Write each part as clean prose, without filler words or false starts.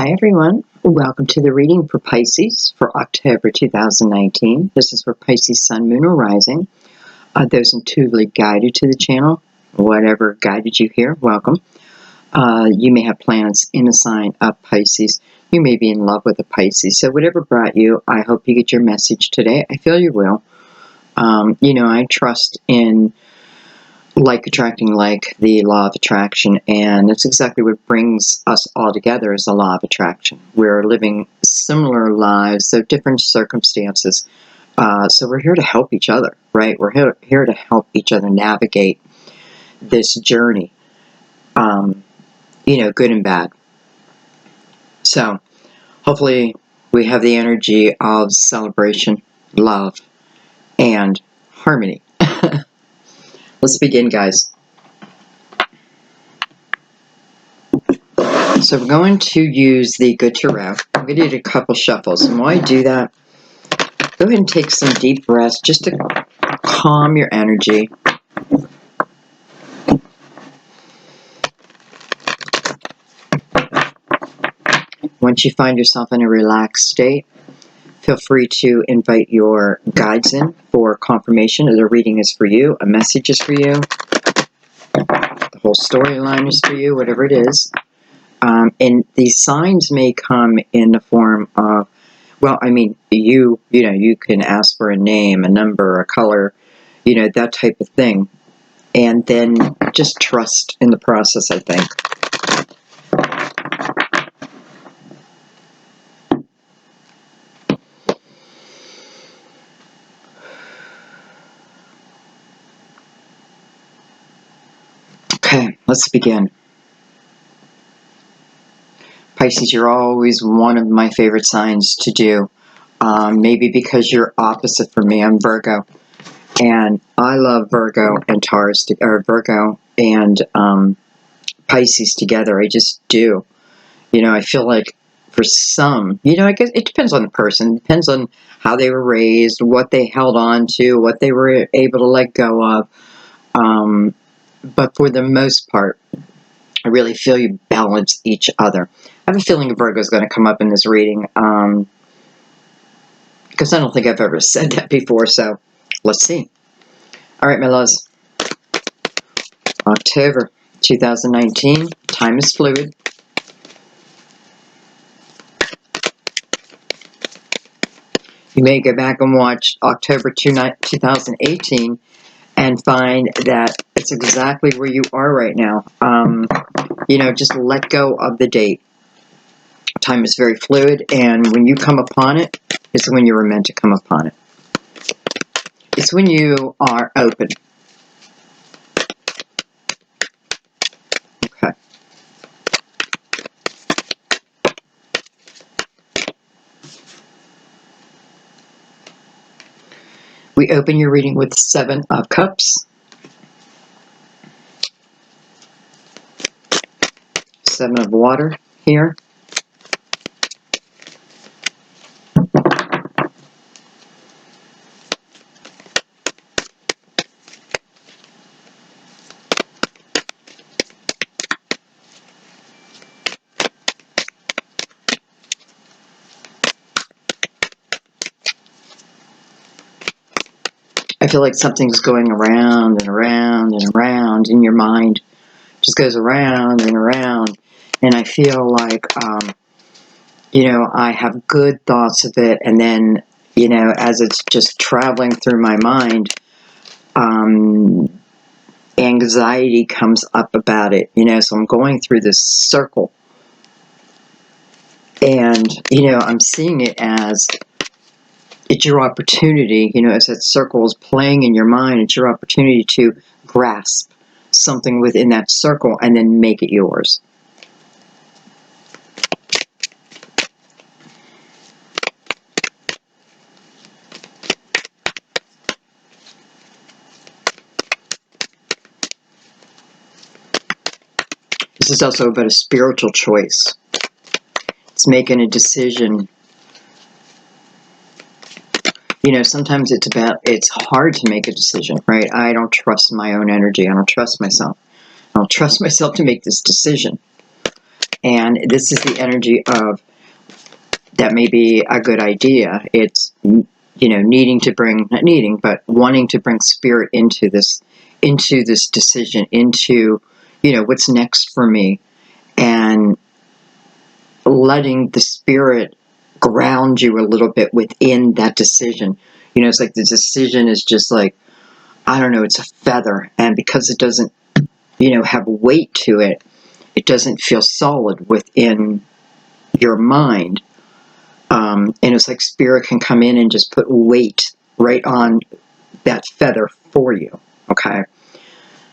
Hi everyone, welcome to the reading for Pisces for October 2019. This is for Pisces Sun, Moon, or Rising. Those intuitively guided to the channel, whatever guided you here, welcome. You may have planets in a sign of Pisces. You may be in love with a Pisces. So whatever brought you, I hope you get your message today. I feel you will. I trust in like attracting like, the law of attraction, and that's exactly what brings us all together, is the law of attraction. We're living similar lives, so different circumstances. So we're here to help each other, right? We're here to help each other navigate this journey, good and bad. So hopefully we have the energy of celebration, love, and harmony. Let's begin, guys. So we're going to use the Good Tarot. I'm going to do a couple shuffles. And while I do that, go ahead and take some deep breaths just to calm your energy. Once you find yourself in a relaxed state, feel free to invite your guides in for confirmation that the reading is for you, a message is for you, the whole storyline is for you, whatever it is. And these signs may come in the form of, you can ask for a name, a number, a color, that type of thing. And then just trust in the process, I think. Okay, let's begin. Pisces, you're always one of my favorite signs to do. Maybe because you're opposite from me. I'm Virgo. And I love Virgo and Taurus, or Virgo and Pisces together. I just do. I feel like for some, I guess it depends on the person. It depends on how they were raised, what they held on to, what they were able to let go of. But for the most part, I really feel you balance each other. I have a feeling Virgo is going to come up in this reading, because I don't think I've ever said that before, so let's see. All right, my loves. October 2019. Time is fluid. You may go back and watch October 2018 and find that it's exactly where you are right now. Just let go of the date. Time is very fluid, and when you come upon it, it's when you were meant to come upon it. It's when you are open. Okay. We open your reading with 7 of Cups. 7 of Water here. I feel like something's going around and around and around in your mind. It just goes around and around. And I feel like, I have good thoughts of it. And then, as it's just traveling through my mind, anxiety comes up about it. So I'm going through this circle. And, I'm seeing it as it's your opportunity, as that circle is playing in your mind, it's your opportunity to grasp something within that circle and then make it yours. This is also about a spiritual choice. It's making a decision. Sometimes it's hard to make a decision, right? I don't trust my own energy. I don't trust myself. I don't trust myself to make this decision. And this is the energy of, that may be a good idea. It's, needing to bring, not needing, but wanting to bring spirit into this decision, into, what's next for me, and letting the spirit ground you a little bit within that decision. It's like the decision is just like, I don't know, it's a feather, and because it doesn't, have weight to it, it doesn't feel solid within your mind. And it's like spirit can come in and just put weight right on that feather for you. Okay.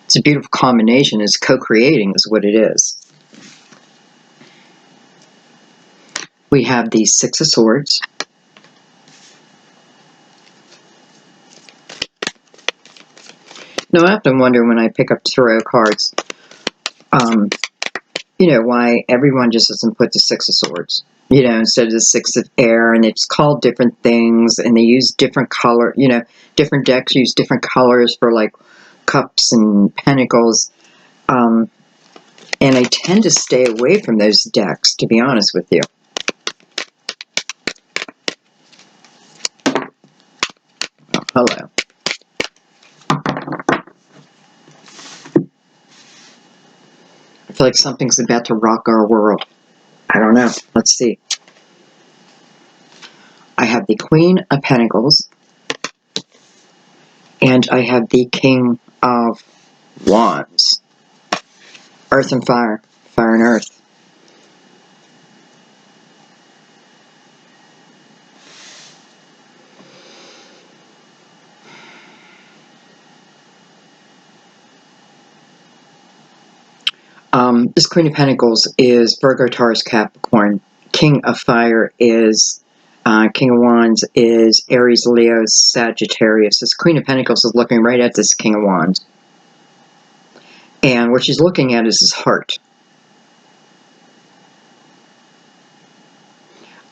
It's a beautiful combination. It's co-creating is what it is. We have the Six of Swords. Now, I often wonder when I pick up tarot cards, why everyone just doesn't put the Six of Swords, instead of the Six of Air, and it's called different things, and they use different color, different decks use different colors for like cups and pentacles, and I tend to stay away from those decks, to be honest with you. Oh, hello. I feel like something's about to rock our world. I don't know. Let's see. I have the Queen of Pentacles, and I have the King of Wands. Earth and fire. Fire and earth. This Queen of Pentacles is Virgo, Taurus, Capricorn. King of Fire is, King of Wands is Aries, Leo, Sagittarius. This Queen of Pentacles is looking right at this King of Wands. And what she's looking at is his heart.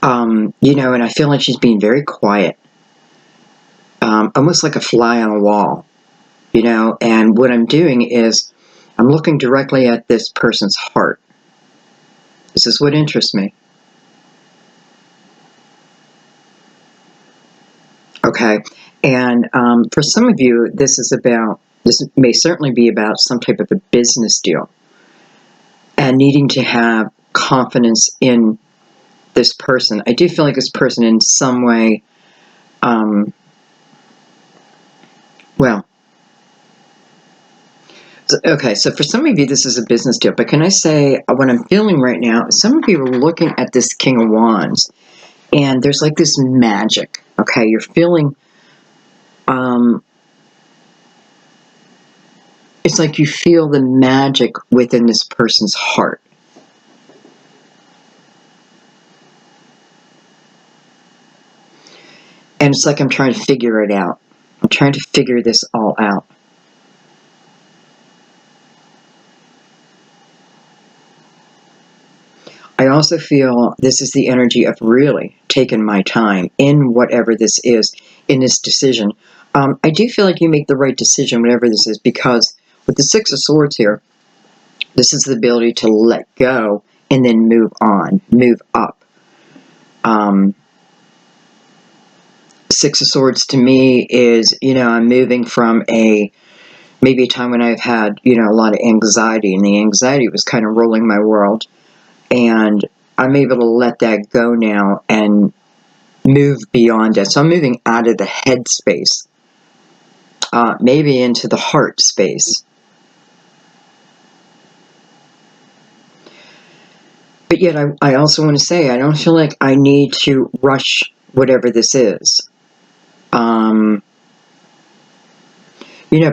And I feel like she's being very quiet. Almost like a fly on a wall. And what I'm doing is I'm looking directly at this person's heart. This is what interests me. Okay. And for some of you, this may certainly be about some type of a business deal and needing to have confidence in this person. I do feel like this person in some way, okay, so for some of you, this is a business deal. But can I say what I'm feeling right now? Some of you are looking at this King of Wands, and there's like this magic. Okay, you're feeling, it's like you feel the magic within this person's heart. And it's like I'm trying to figure it out. I'm trying to figure this all out. I also feel this is the energy of really taking my time in whatever this is, in this decision. I do feel like you make the right decision, whatever this is, because with the Six of Swords here, this is the ability to let go and then move on, move up. Six of Swords to me is, I'm moving from maybe a time when I've had, a lot of anxiety, and the anxiety was kind of ruling my world. And I'm able to let that go now and move beyond it. So I'm moving out of the head space, maybe into the heart space. But yet I also want to say, I don't feel like I need to rush whatever this is.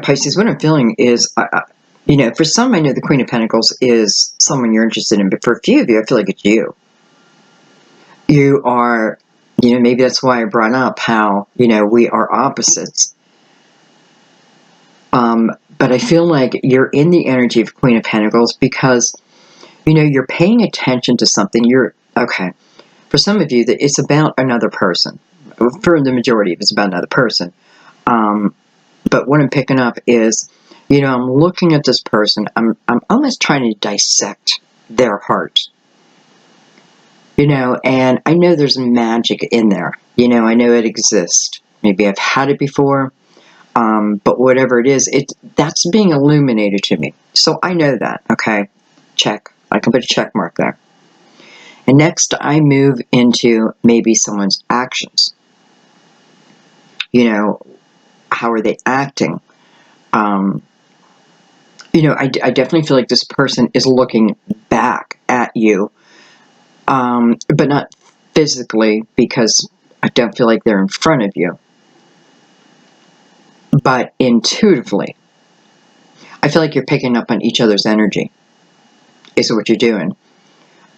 Pisces, what I'm feeling is, for some, I know the Queen of Pentacles is someone you're interested in, but for a few of you, I feel like it's you. You are, maybe that's why I brought up how, we are opposites. But I feel like you're in the energy of Queen of Pentacles because, you're paying attention to something. Okay. For some of you, that it's about another person. For the majority of it's about another person. But what I'm picking up is, I'm looking at this person. I'm almost trying to dissect their heart. You know, and I know there's magic in there. You know, I know it exists. Maybe I've had it before, but whatever it is, that's being illuminated to me. So I know that, okay? Check. I can put a check mark there. And next, I move into maybe someone's actions. You know, how are they acting? You know, I definitely feel like this person is looking back at you, but not physically, because I don't feel like they're in front of you, but intuitively. I feel like you're picking up on each other's energy, is what you're doing.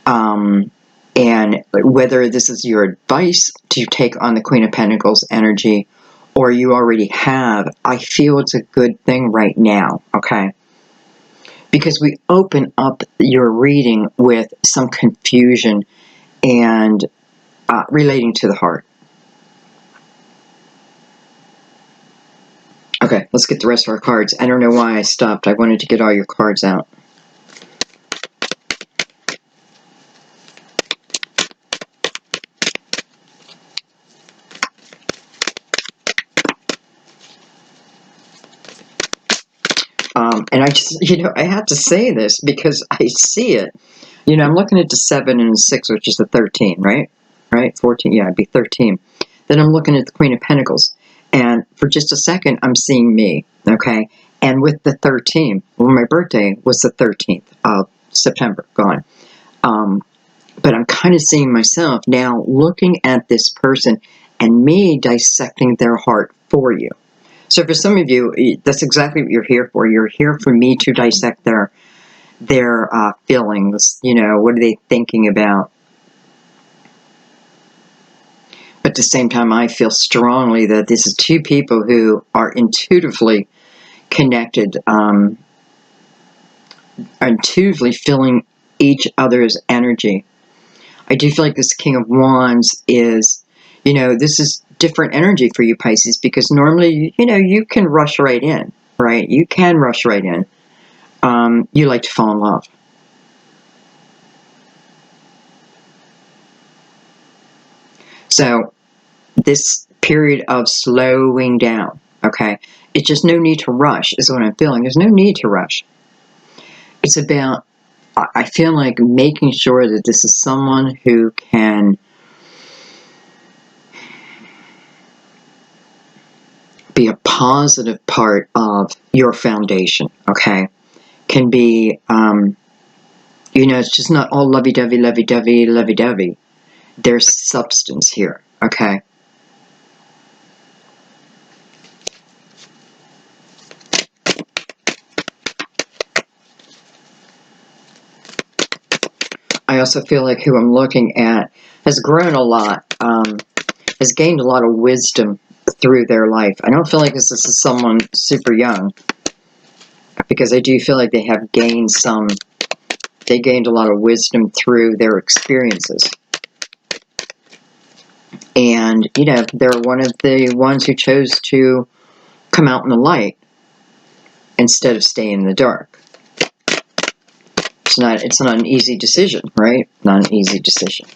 And whether this is your advice to take on the Queen of Pentacles energy, or you already have, I feel it's a good thing right now, okay? Because we open up your reading with some confusion and relating to the heart. Okay, let's get the rest of our cards. I don't know why I stopped. I wanted to get all your cards out. And I just, you know, I have to say this because I see it. You know, I'm looking at the 7 and 6, which is the 13, right? Right? 14, yeah, it'd be 13. Then I'm looking at the Queen of Pentacles. And for just a second, I'm seeing me, okay? And with the 13, well, my birthday was the 13th of September, gone. But I'm kind of seeing myself now looking at this person and me dissecting their heart for you. So for some of you, that's exactly what you're here for. You're here for me to dissect their feelings. You know, what are they thinking about? But at the same time, I feel strongly that this is two people who are intuitively connected, intuitively feeling each other's energy. I do feel like this King of Wands is, you know, this is different energy for you, Pisces, because normally, you know, you can rush right in, right? You can rush right in. You like to fall in love. So this period of slowing down, okay? It's just no need to rush is what I'm feeling. There's no need to rush. It's about, I feel like making sure that this is someone who can be a positive part of your foundation, okay? Can be, you know, it's just not all lovey-dovey, lovey-dovey, lovey-dovey. There's substance here, okay? I also feel like who I'm looking at has grown a lot, has gained a lot of wisdom through their life. I don't feel like this is someone super young, because I do feel like they have gained they gained a lot of wisdom through their experiences. And, you know, they're one of the ones who chose to come out in the light instead of stay in the dark. It's not an easy decision, right? Not an easy decision.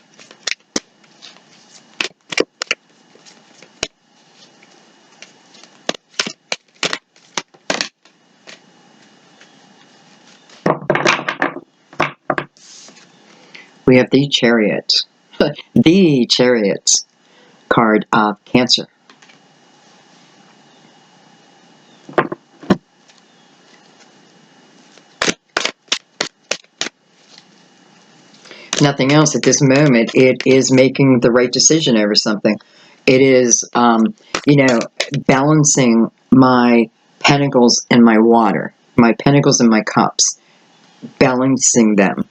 We have the Chariot. The Chariots card of Cancer. Nothing else at this moment. It is making the right decision over something. It is, you know, balancing my pentacles and my water, my pentacles and my cups, balancing them.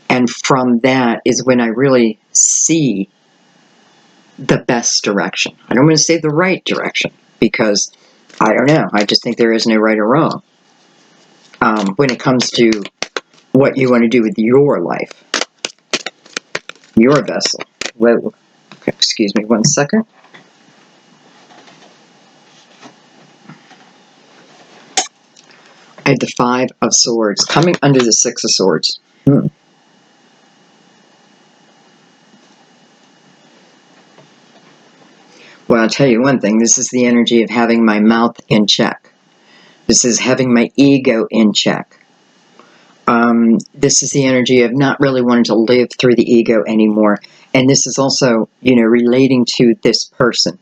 And from that is when I really see the best direction. I don't want to say the right direction, because I don't know. I just think there is no right or wrong when it comes to what you want to do with your life, your vessel. Whoa. Okay, excuse me 1 second. I have the 5 of Swords coming under the 6 of Swords. Well, I'll tell you one thing. This is the energy of having my mouth in check. This is having my ego in check. This is the energy of not really wanting to live through the ego anymore. And this is also, relating to this person.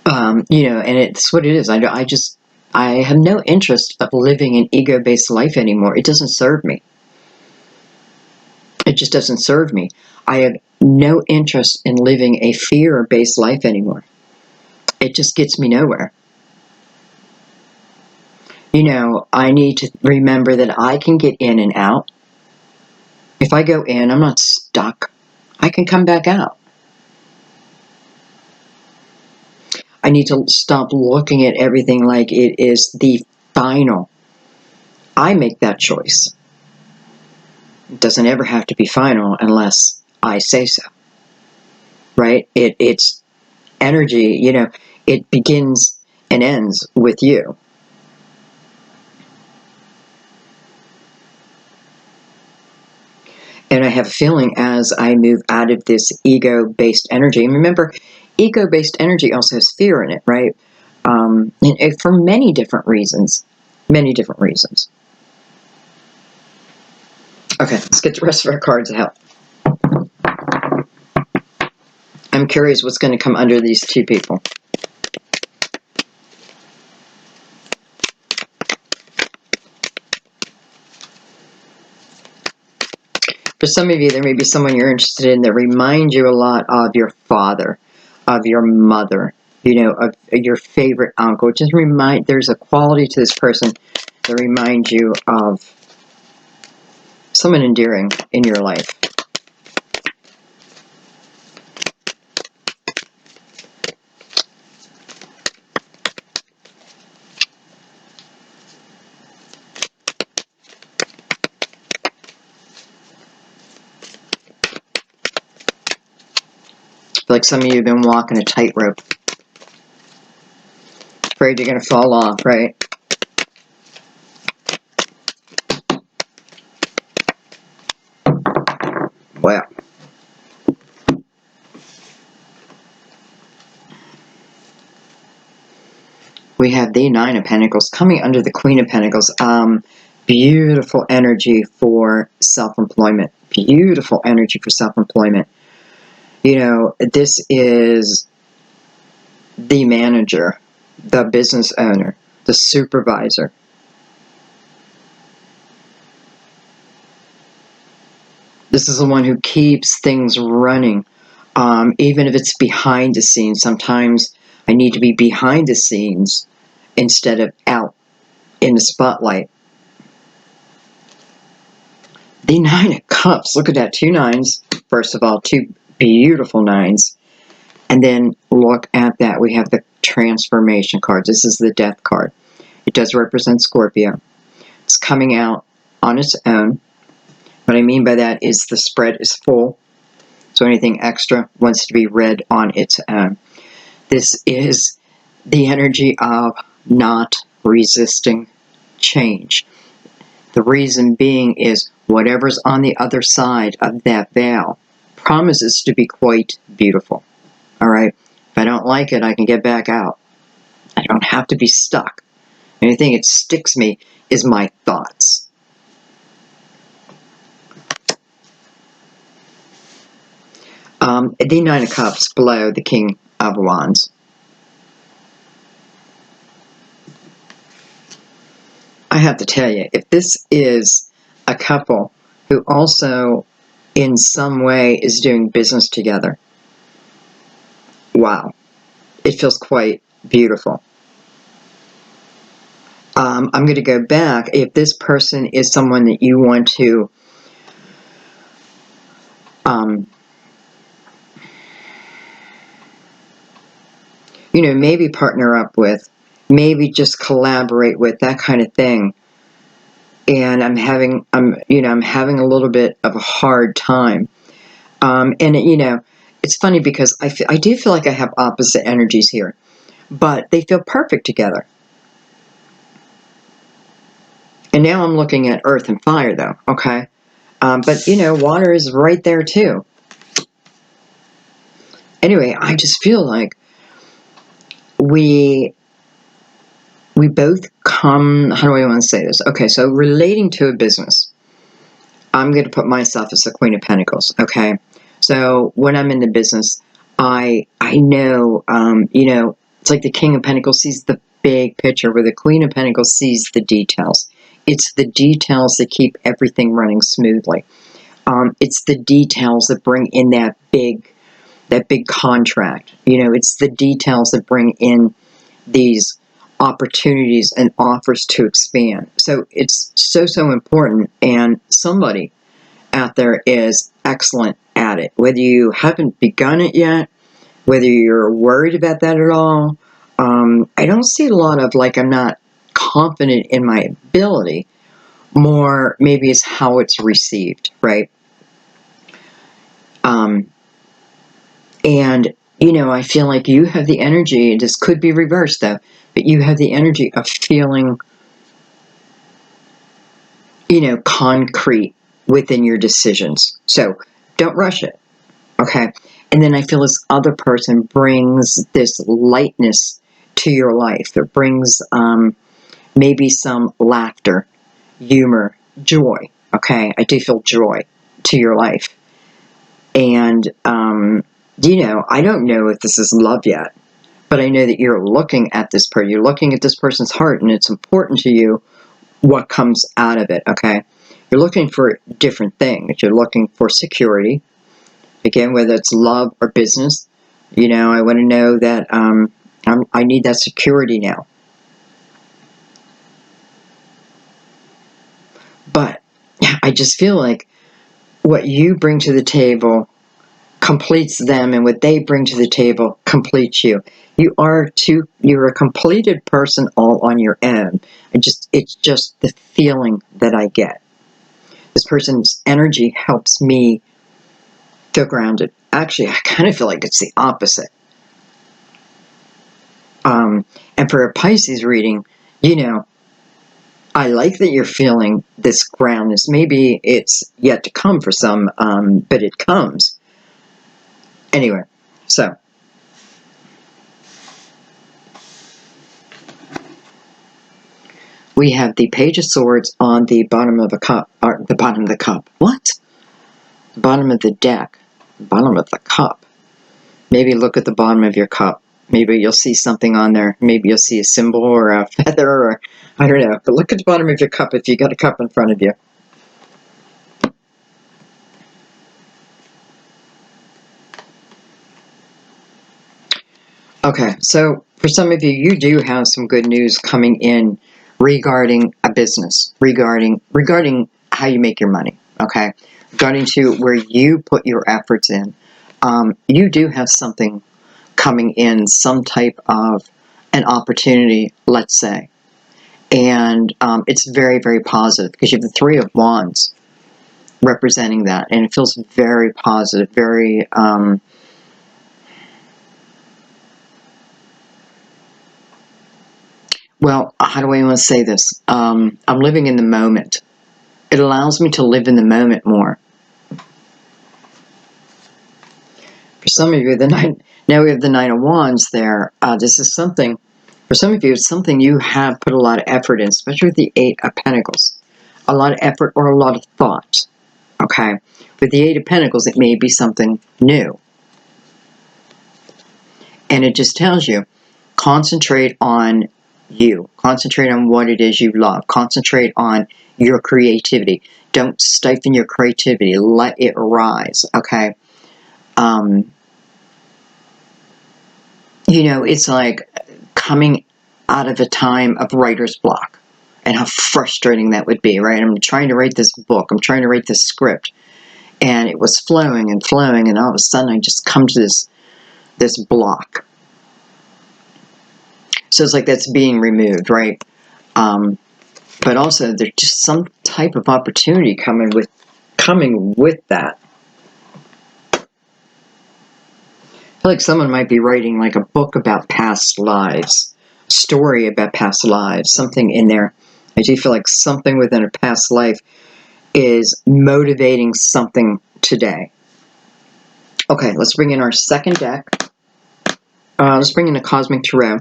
And it's what it is. I have no interest of living an ego-based life anymore. It doesn't serve me. It just doesn't serve me. I have no interest in living a fear-based life anymore. It just gets me nowhere. I need to remember that I can get in and out. If I go in, I'm not stuck. I can come back out. I need to stop looking at everything like it is the final. I make that choice. It doesn't ever have to be final unless I say so. Right? It's energy, it begins and ends with you. And I have a feeling as I move out of this ego-based energy, and remember, ego-based energy also has fear in it, right? And for many different reasons. Many different reasons. Okay, let's get the rest of our cards out. I'm curious what's going to come under these two people. For some of you, there may be someone you're interested in that reminds you a lot of your father, of your mother, of your favorite uncle. Just there's a quality to this person that reminds you of someone endearing in your life. I feel like some of you have been walking a tightrope. Afraid you're going to fall off, right? Well. We have the Nine of Pentacles coming under the Queen of Pentacles. Beautiful energy for self-employment. Beautiful energy for self-employment. This is the manager, the business owner, the supervisor. This is the one who keeps things running, even if it's behind the scenes. Sometimes I need to be behind the scenes instead of out in the spotlight. The Nine of Cups. Look at that. 2 nines. First of all, 2 beautiful nines. And then look at that. We have the transformation cards. This is the death card. It does represent Scorpio. It's coming out on its own. What I mean by that is the spread is full. So anything extra wants to be read on its own. This is the energy of not resisting change. The reason being is whatever's on the other side of that veil promises to be quite beautiful. All right? If I don't like it, I can get back out. I don't have to be stuck. Anything that sticks me is my thoughts. The Nine of Cups below the King of Wands. I have to tell you, if this is a couple who also in some way is doing business together, wow, it feels quite beautiful. I'm going to go back. If this person is someone that you want to maybe partner up with, maybe just collaborate with, that kind of thing. And I'm having a little bit of a hard time. And it's funny because I do feel like I have opposite energies here, but they feel perfect together. And now I'm looking at earth and fire, though. Okay, but water is right there too. Anyway, I just feel like we both come, how do I want to say this? Okay, so relating to a business, I'm going to put myself as the Queen of Pentacles, okay? So when I'm in the business, I know, it's like the King of Pentacles sees the big picture, where the Queen of Pentacles sees the details. It's the details that keep everything running smoothly. It's the details that bring in that big contract. It's the details that bring in these opportunities and offers to expand. So it's so important, and somebody out there is excellent at it. Whether you haven't begun it yet, whether you're worried about that at all, I don't see a lot of I'm not confident in my ability. More maybe it's how it's received, right? And I feel like you have the energy. This could be reversed though, but you have the energy of feeling concrete within your decisions. So don't rush it, okay? And then I feel this other person brings this lightness to your life. It brings maybe some laughter, humor, joy, okay? I do feel joy to your life. And, I don't know if this is love yet, but I know that you're looking at this person. You're looking at this person's heart, and it's important to you what comes out of it, okay? You're looking for different things. You're looking for security. Again, whether it's love or business, I want to know that I need that security now. But I just feel like what you bring to the table completes them, and what they bring to the table completes you. You're a completed person all on your own. It's just the feeling that I get. This person's energy helps me feel grounded. Actually, I kind of feel like it's the opposite. And for a Pisces reading, I like that you're feeling this groundness. Maybe it's yet to come for some, but it comes. Anyway, so we have the Page of Swords on the bottom of the cup, or the bottom of the cup. What? The bottom of the deck. The bottom of the cup. Maybe look at the bottom of your cup. Maybe you'll see something on there. Maybe you'll see a symbol or a feather, or I don't know. But look at the bottom of your cup if you got a cup in front of you. Okay, so for some of you, you do have some good news coming in regarding a business, regarding how you make your money, okay? Regarding to where you put your efforts in. You do have something coming in, some type of an opportunity, let's say. And it's very, very positive, because you have the Three of Wands representing that, and it feels very positive, very... well, how do I want to say this? I'm living in the moment. It allows me to live in the moment more. For some of you, now we have the Nine of Wands there. This is something, for some of you, it's something you have put a lot of effort in, especially with the Eight of Pentacles. A lot of effort or a lot of thought, okay? With the Eight of Pentacles, it may be something new. And it just tells you, concentrate on you. Concentrate on what it is you love. Concentrate on your creativity. Don't stifle your creativity. Let it rise, okay? It's like coming out of a time of writer's block, and how frustrating that would be, right? I'm trying to write this book. I'm trying to write this script. And it was flowing and flowing, and all of a sudden I just come to this block. So it's like that's being removed, right? But also there's just some type of opportunity coming with that. I feel like someone might be writing like a book about past lives, a story about past lives, something in there. I do feel like something within a past life is motivating something today. Okay, let's bring in our second deck. Let's bring in the Cosmic Tarot.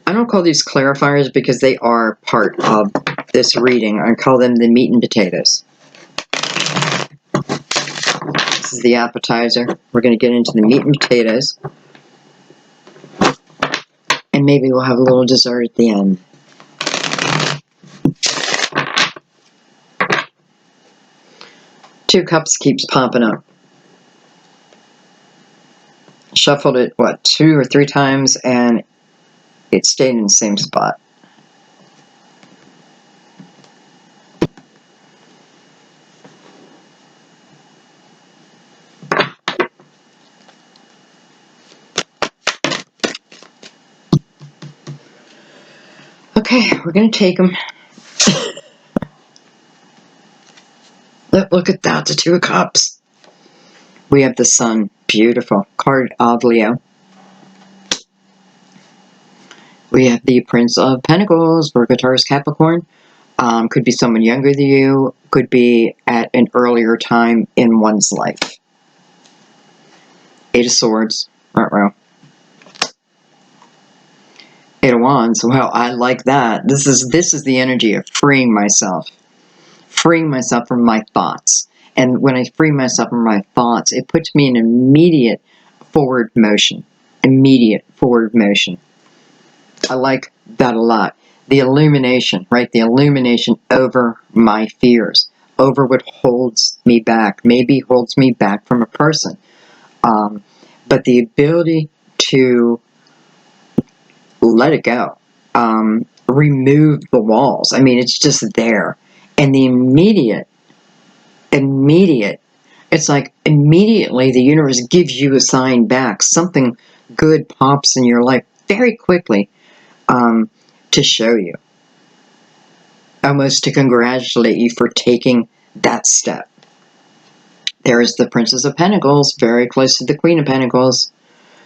I don't call these clarifiers because they are part of this reading. I call them the meat and potatoes. This is the appetizer. We're going to get into the meat and potatoes. And maybe we'll have a little dessert at the end. Two Cups keeps popping up. Shuffled it, what, 2 or 3 times, and it stayed in the same spot. Okay, we're going to take them. Look at that, the 2 of Cups. We have the Sun. Beautiful. Card of Leo. We have the Prince of Pentacles, Virgo, Taurus, Capricorn. Could be someone younger than you. Could be at an earlier time in one's life. 8 of Swords. Ruh-roh. 8 of Wands. Well, I like that. This is the energy of freeing myself. Freeing myself from my thoughts. And when I free myself from my thoughts, it puts me in immediate forward motion. Immediate forward motion. I like that a lot. The illumination, right? The illumination over my fears, over what holds me back, maybe holds me back from a person. But the ability to let it go, remove the walls. I mean, it's just there. And the immediate, it's like immediately the universe gives you a sign back. Something good pops in your life very quickly. To show you, almost to congratulate you for taking that step. There is the Princess of Pentacles, very close to the Queen of Pentacles.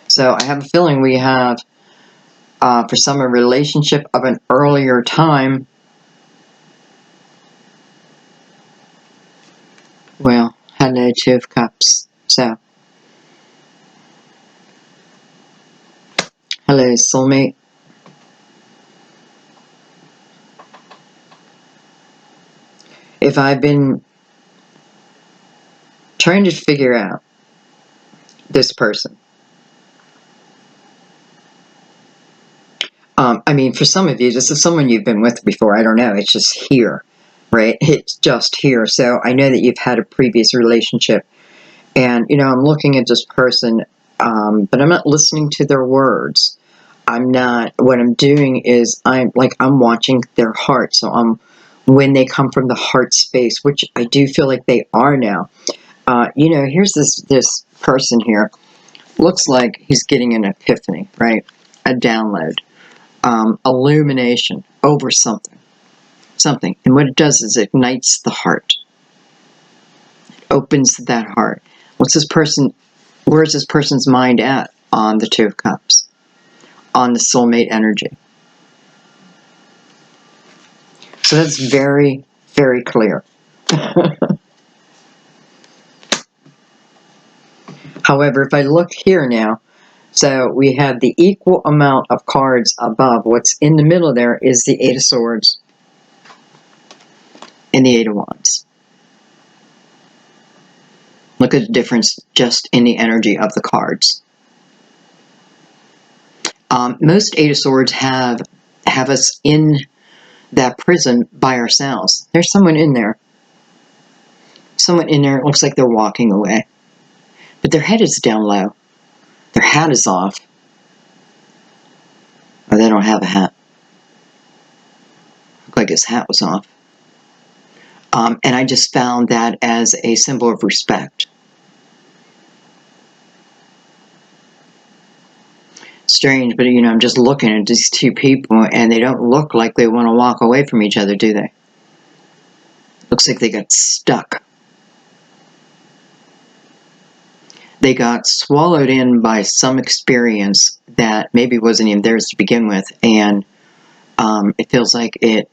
So I have a feeling we have, for some, a relationship of an earlier time. Well, hello, 2 of Cups. So, hello, soulmate. If I've been trying to figure out this person, I mean, for some of you, this is someone you've been with before. I don't know. It's just here, right? It's just here. So I know that you've had a previous relationship. And, you know, I'm looking at this person, but I'm not listening to their words. What I'm doing is I'm watching their heart. So when they come from the heart space, which I do feel like they are now. You know, here's this person here. Looks like he's getting an epiphany, right? A download. Illumination over something. And what it does is it ignites the heart. It opens that heart. Where's this person's mind at on the 2 of Cups? On the soulmate energy. So that's very, very clear. However, if I look here now, so we have the equal amount of cards above. What's in the middle there is the 8 of Swords and the 8 of Wands. Look at the difference just in the energy of the cards. Most 8 of Swords have us in that prison by ourselves. There's someone in there. Someone in there, it looks like they're walking away. But their head is down low. Their hat is off. Or they don't have a hat. Looked like his hat was off. And I just found that as a symbol of respect. Strange, but you know, I'm just looking at these 2 people and they don't look like they want to walk away from each other, do they? Looks like they got stuck. They got swallowed in by some experience that maybe wasn't even theirs to begin with, and it feels like it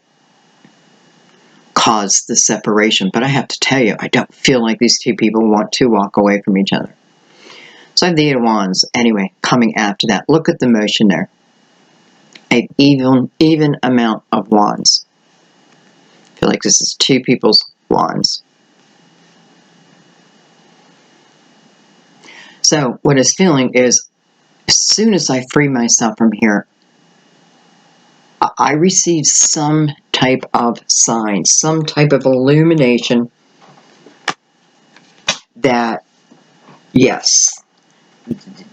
caused the separation. But I have to tell you, I don't feel like these two people want to walk away from each other. So I have the Eight of Wands, anyway, coming after that. Look at the motion there. An even amount of wands. I feel like this is two people's wands. So what it's feeling is, as soon as I free myself from here, I receive some type of sign, some type of illumination that, yes,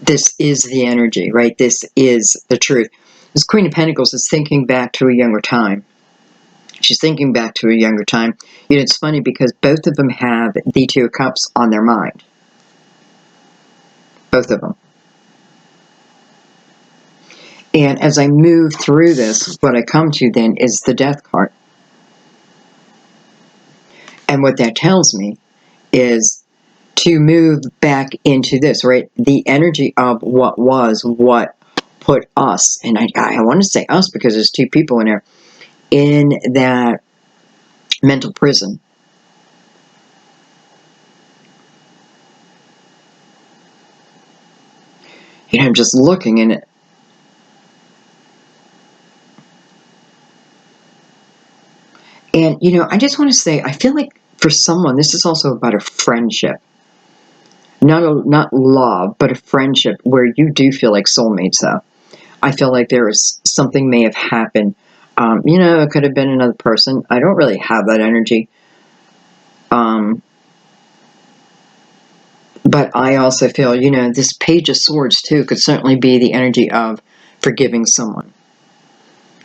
this is the energy, right? This is the truth. This Queen of Pentacles is thinking back to a younger time. She's thinking back to a younger time. You know, it's funny because both of them have the Two of Cups on their mind. Both of them. And as I move through this, what I come to then is the Death card. And what that tells me is to move back into this, right? The energy of what was, what put us, and I want to say us because there's two people in there, in that mental prison. You know, I'm just looking in it. And, you know, I just want to say, I feel like for someone, this is also about a friendship. Not love, but a friendship where you do feel like soulmates, though. I feel like there is something may have happened. You know, it could have been another person. I don't really have that energy. But I also feel, you know, this Page of Swords, too, could certainly be the energy of forgiving someone.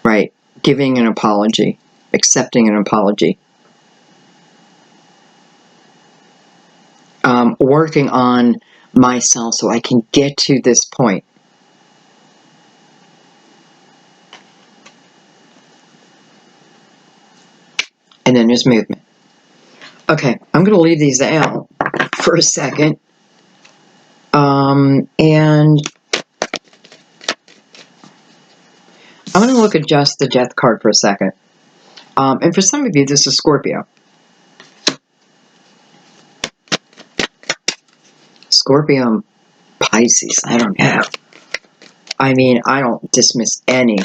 Right? Giving an apology. Accepting an apology. Working on myself so I can get to this point. And then there's movement. Okay, I'm going to leave these out for a second. And I'm going to look at just the Death card for a second. And for some of you, this is Scorpio. Scorpio, Pisces, I don't know. I mean, I don't dismiss any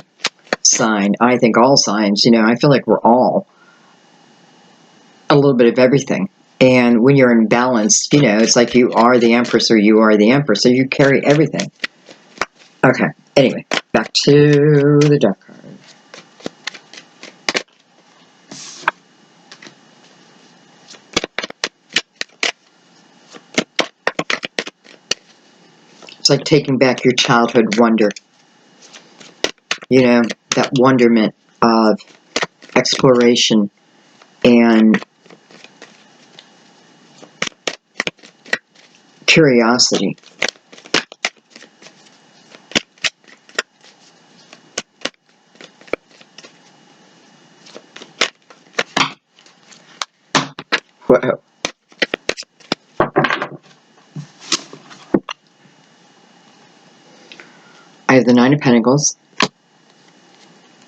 sign. I think all signs, you know, I feel like we're all a little bit of everything. And when you're in balance, you know, it's like you are the Empress or you are the Empress, so you carry everything. Okay, anyway, back to the Death card. It's like taking back your childhood wonder. You know, that wonderment of exploration and curiosity. Whoa. I have the Nine of Pentacles.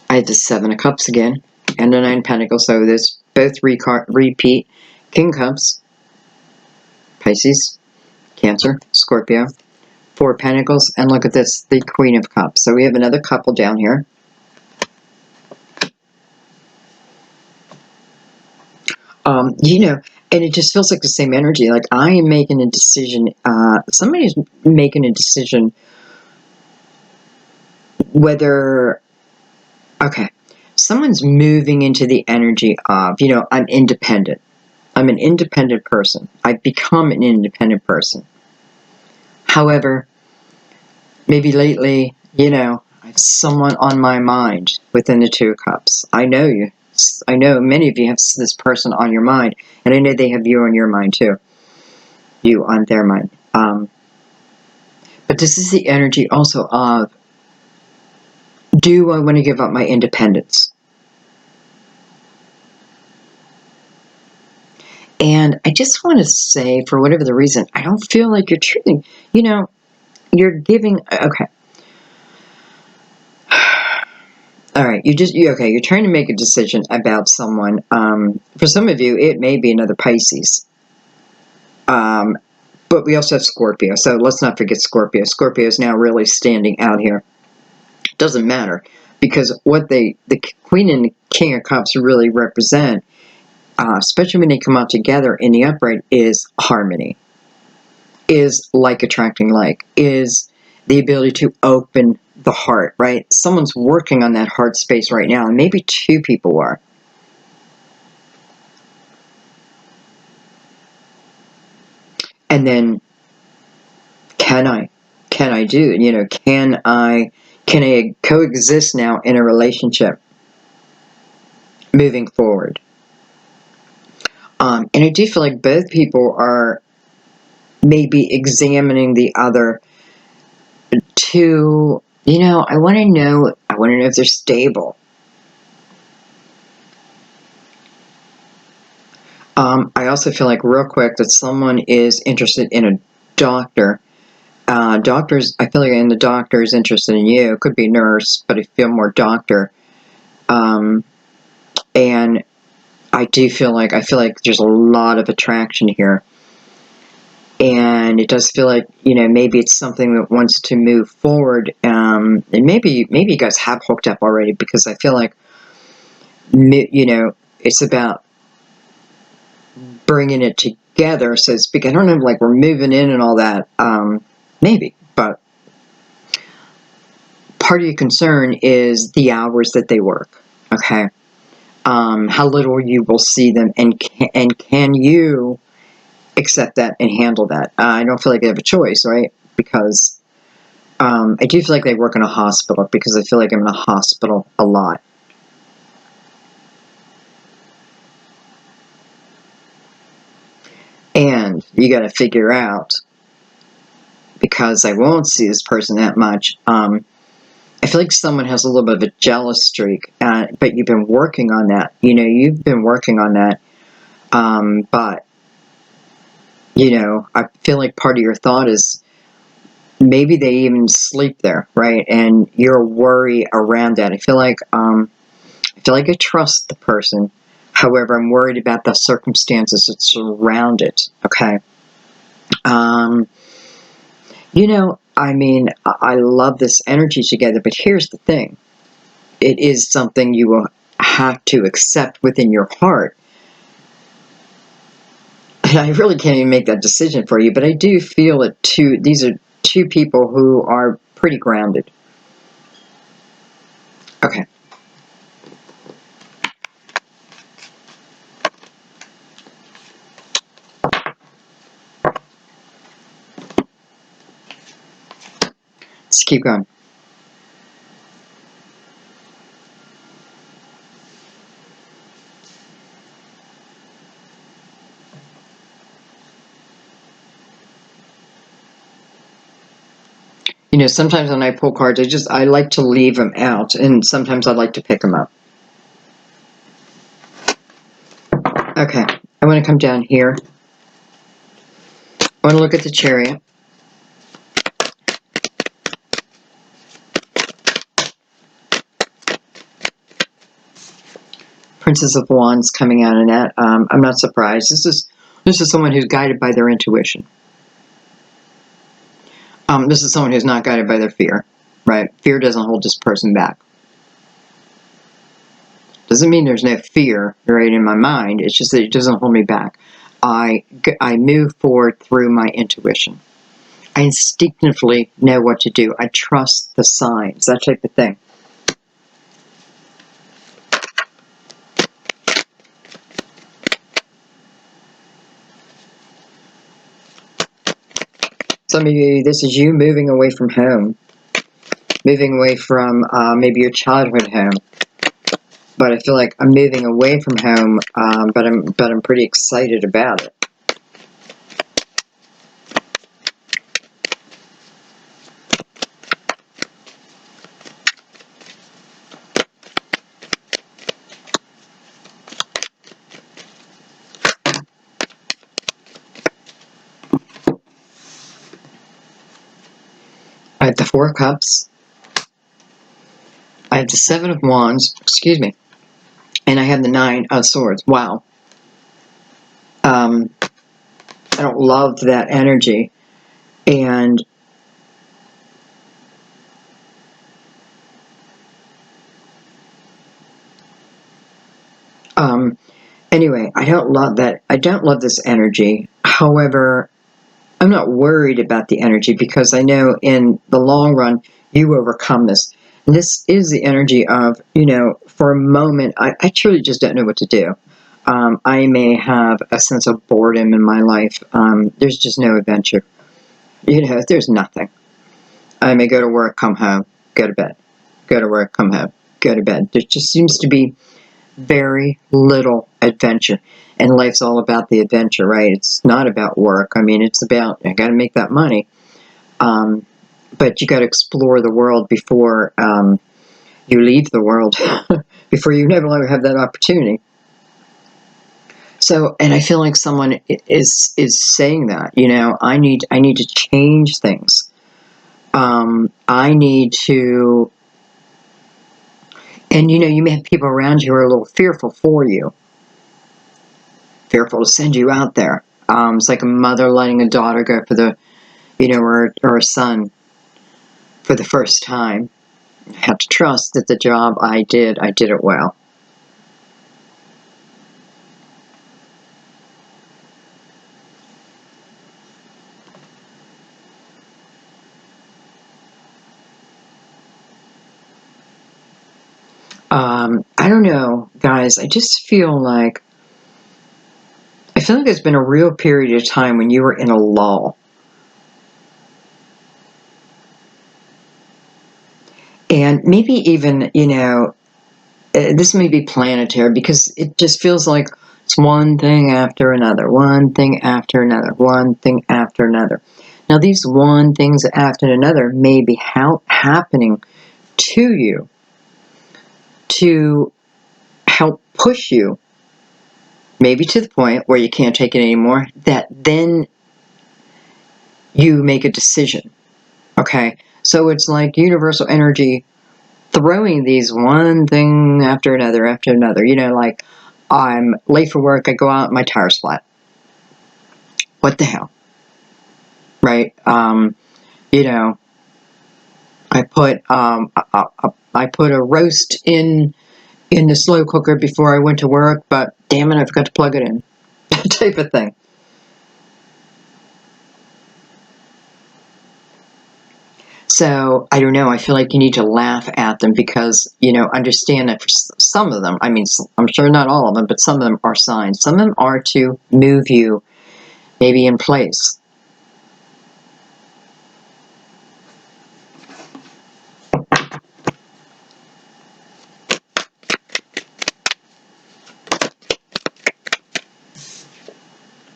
I have the Seven of Cups again. And the Nine of Pentacles. So this both repeat. King of Cups. Pisces. Cancer. Scorpio. Four of Pentacles. And look at this. The Queen of Cups. So we have another couple down here. You know, and it just feels like the same energy. Like I am making a decision. Somebody's making a decision whether, okay, someone's moving into the energy of, you know, I'm independent. I'm an independent person. I've become an independent person. However, maybe lately, you know, I have someone on my mind within the Two of Cups. I know you. I know many of you have this person on your mind, and I know they have you on your mind too. You on their mind. But this is the energy also of, do I want to give up my independence? And I just want to say, for whatever the reason, I don't feel like you're treating, you know, you're giving, okay. All right, okay, you're trying to make a decision about someone. For some of you, it may be another Pisces. But we also have Scorpio, so let's not forget Scorpio. Scorpio is now really standing out here. Doesn't matter, because what the Queen and the King of Cups really represent, especially when they come out together in the upright, is harmony, is like attracting like, is the ability to open the heart, right? Someone's working on that heart space right now, and maybe two people are. And then, can I do it? You know, can I coexist now in a relationship moving forward? And I do feel like both people are maybe examining the other to, you know, I want to know if they're stable. I also feel like, real quick, that someone is interested in a doctor. Doctors, I feel like, and the doctor is interested in you. It could be nurse, but I feel more doctor. And I feel like there's a lot of attraction here. And it does feel like, you know, maybe it's something that wants to move forward. And maybe you guys have hooked up already, because I feel like, you know, it's about bringing it together, so to speak. I don't know, like we're moving in and all that. Maybe, but part of your concern is the hours that they work. Okay. How little you will see them, and can you accept that and handle that? I don't feel like they have a choice, right? Because I do feel like they work in a hospital, because I feel like I'm in a hospital a lot. And you got to figure out, because I won't see this person that much. I feel like someone has a little bit of a jealous streak, but you've been working on that. You know, you've been working on that. But, you know, I feel like part of your thought is maybe they even sleep there, right? And you're worried around that. I feel like I trust the person. However, I'm worried about the circumstances that surround it. Okay. You know, I mean, I love this energy together, but here's the thing. It is something you will have to accept within your heart. And I really can't even make that decision for you, but I do feel that these are two people who are pretty grounded. Okay. Let's keep going. You know, sometimes when I pull cards, I like to leave them out, and sometimes I like to pick them up. Okay, I want to come down here. I want to look at the Chariot. Princess of Wands coming out in that. I'm not surprised. This is someone who's guided by their intuition. This is someone who's not guided by their fear, right? Fear doesn't hold this person back. Doesn't mean there's no fear, right, in my mind. It's just that it doesn't hold me back. I move forward through my intuition. I instinctively know what to do. I trust the signs, that type of thing. Some of you, this is you moving away from home. Moving away from maybe your childhood home. But I feel like I'm moving away from home, but I'm pretty excited about it. I have the Four of Cups. I have the Seven of Wands, excuse me, and I have the Nine of Swords. Wow. I don't love that energy. And anyway, I don't love that. I don't love this energy. However, I'm not worried about the energy because I know in the long run, you overcome this. And this is the energy of, for a moment, I truly just don't know what to do. I may have a sense of boredom in my life. There's just no adventure. There's nothing. I may go to work, come home, go to bed. Go to work, come home, go to bed. There just seems to be very little adventure. And life's all about the adventure, right? It's not about work. I mean, it's about, I got to make that money. But you got to explore the world before you leave the world, before you no longer have that opportunity. So, and I feel like someone is saying that, I need to change things. I need to, and you may have people around you who are a little fearful for you, fearful to send you out there. It's like a mother letting a daughter go for the, or a son for the first time. I have to trust that the job I did it well. I don't know, guys. I feel like there's been a real period of time when you were in a lull. And maybe even, this may be planetary because it just feels like it's one thing after another, one thing after another, one thing after another. Now, these one things after another may be happening to you to help push you, maybe to the point where you can't take it anymore, that then you make a decision. Okay? So it's like universal energy throwing these one thing after another, like I'm late for work, I go out, my tire's flat. What the hell? Right? I put I put a roast in the slow cooker before I went to work, but damn it, I forgot to plug it in. That type of thing. So, I don't know, I feel like you need to laugh at them because, understand that for some of them, I mean, I'm sure not all of them, but some of them are signs. Some of them are to move you maybe in place.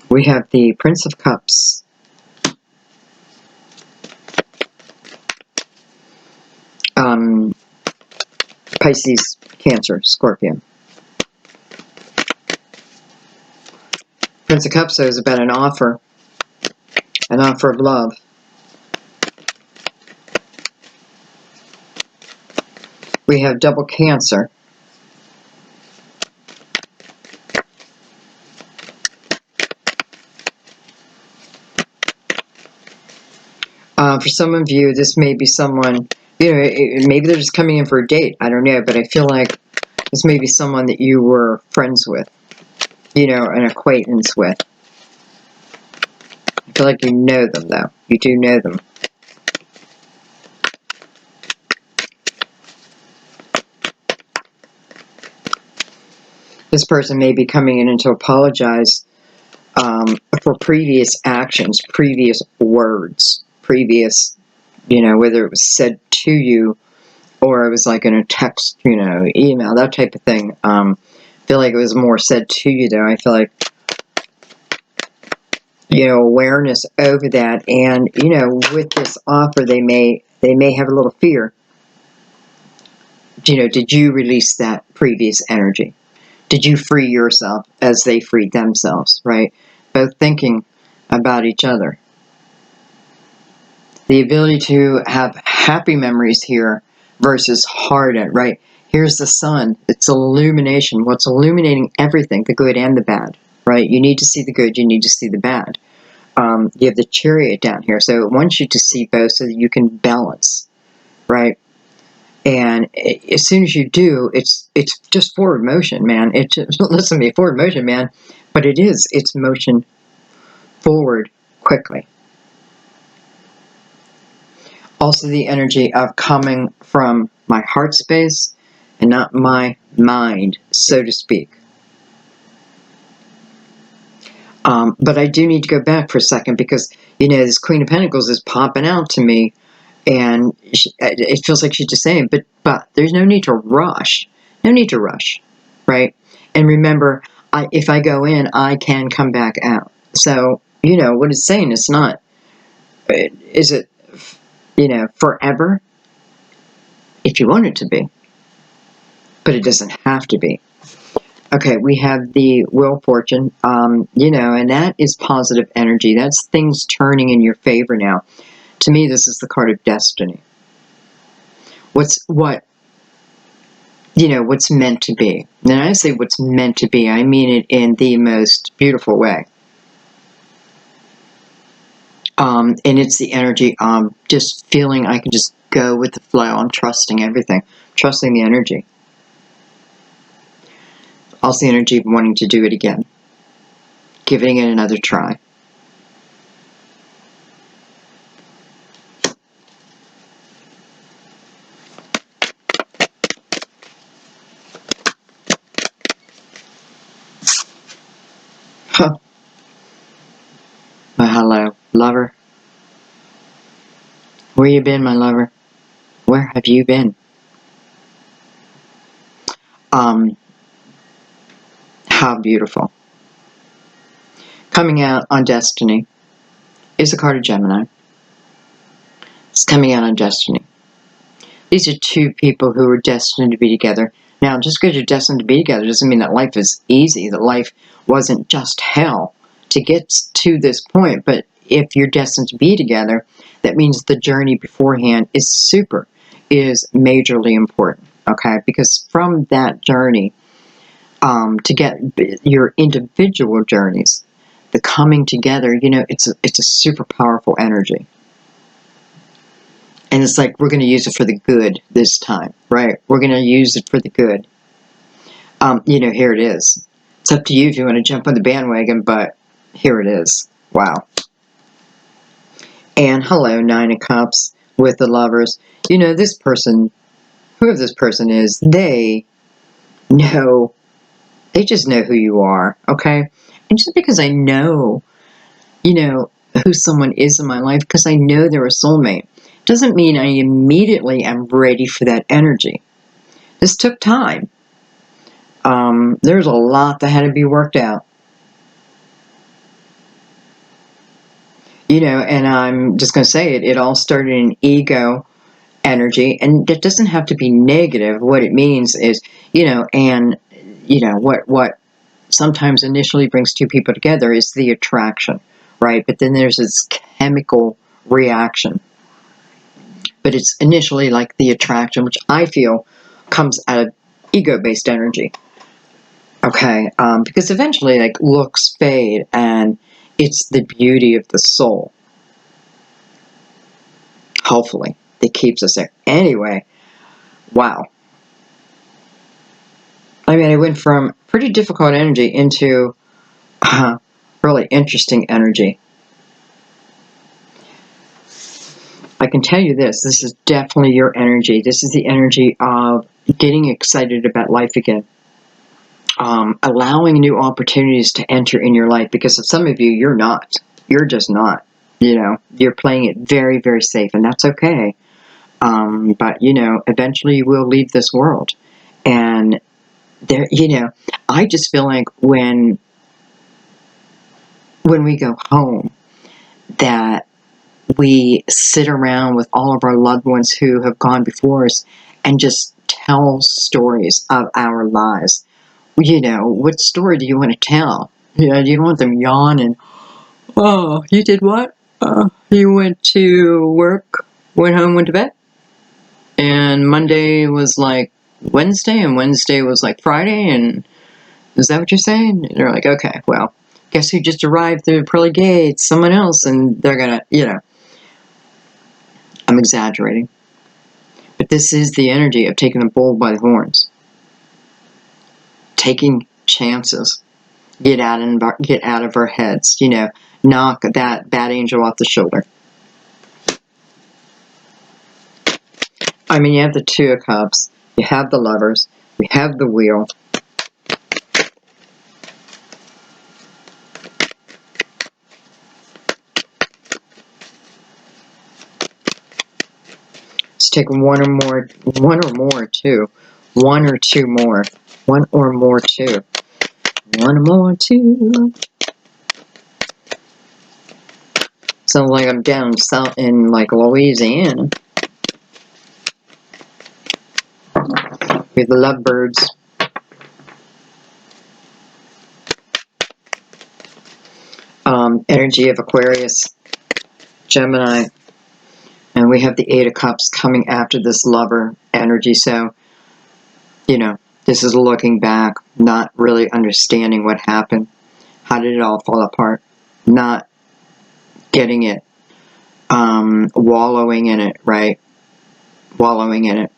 We have the Prince of Cups. Pisces, Cancer, Scorpio. Prince of Cups is about an offer of love. We have double Cancer. For some of you, this may be someone, maybe they're just coming in for a date. I don't know, but I feel like this may be someone that you were friends with, an acquaintance with. I feel like you know them, though. You do know them. This person may be coming in to apologize for previous actions, previous words, previous, whether it was said to you or it was like in a text, email, that type of thing. I feel like it was more said to you, though. I feel like, awareness over that. And, with this offer, they may have a little fear. Did you release that previous energy? Did you free yourself as they freed themselves, right? Both thinking about each other. The ability to have happy memories here versus hardened, right? Here's the sun. It's illumination. What's illuminating everything, the good and the bad, right? You need to see the good. You need to see the bad. You have the chariot down here. So it wants you to see both so that you can balance, right? And as soon as you do, it's just forward motion, man. It just, listen to me, forward motion, man. But it's motion forward quickly. Also the energy of coming from my heart space and not my mind, so to speak. But I do need to go back for a second because, this Queen of Pentacles is popping out to me, and it feels like she's just saying, but there's no need to rush. No need to rush, right? And remember, if I go in, I can come back out. So, what it's saying, it's not, is it, forever? If you want it to be. But it doesn't have to be. Okay, we have the Wheel of Fortune, and that is positive energy. That's things turning in your favor now. To me, this is the card of destiny. What's meant to be. And I say what's meant to be, I mean it in the most beautiful way. And it's the energy of just feeling I can just go with the flow. I'm trusting everything. Trusting the energy. Also the energy of wanting to do it again. Giving it another try. Huh. Well, hello, lover. Where you been, my lover? Where have you been? How beautiful. Coming out on Destiny is a card of Gemini. It's coming out on Destiny. These are two people who are destined to be together. Now, just because you're destined to be together doesn't mean that life is easy, that life wasn't just hell to get to this point. But if you're destined to be together, that means the journey beforehand is majorly important, okay? Because from that journey, to get your individual journeys, the coming together, it's a super powerful energy. And it's like, we're going to use it for the good this time, right? We're going to use it for the good. Here it is. It's up to you if you want to jump on the bandwagon, but here it is. Wow. And hello, Nine of Cups with the Lovers. This person, whoever this person is, they just know who you are, okay? And just because I know, who someone is in my life, because I know they're a soulmate, doesn't mean I immediately am ready for that energy. This took time. There's a lot that had to be worked out. And I'm just going to say it all started in ego energy, and it doesn't have to be negative. What it means is, what sometimes initially brings two people together is the attraction, right? But then there's this chemical reaction. But it's initially like the attraction, which I feel comes out of ego-based energy. Okay, because eventually, like, looks fade, and it's the beauty of the soul. Hopefully, that keeps us there. Anyway, wow. I mean, I went from pretty difficult energy into really interesting energy. I can tell you this is definitely your energy. This is the energy of getting excited about life again. Allowing new opportunities to enter in your life, because of some of you, you're not. You're just not. You're playing it very, very safe, and that's okay. But, eventually you will leave this world. And there, I just feel like when we go home, that we sit around with all of our loved ones who have gone before us and just tell stories of our lives. What story do you want to tell? You don't want them yawning. Oh, you did what? You went to work, went home, went to bed? and Monday was like Wednesday, and Wednesday was like Friday, and is that what you're saying? And they're like, okay, well, guess who just arrived through the pearly gates? Someone else, and they're gonna, I'm exaggerating. But this is the energy of taking the bull by the horns. Taking chances. Get out of our heads, knock that bad angel off the shoulder. I mean, you have the Two of Cups, you have the Lovers, we have the Wheel. Let's take one or more, two. One or two more. One or more, two. One more, two. Sounds like I'm down south in like Louisiana. With the lovebirds. Energy of Aquarius, Gemini. And we have the Eight of Cups coming after this lover energy. So, this is looking back, not really understanding what happened. How did it all fall apart? Not getting it. Wallowing in it, right? Wallowing in it.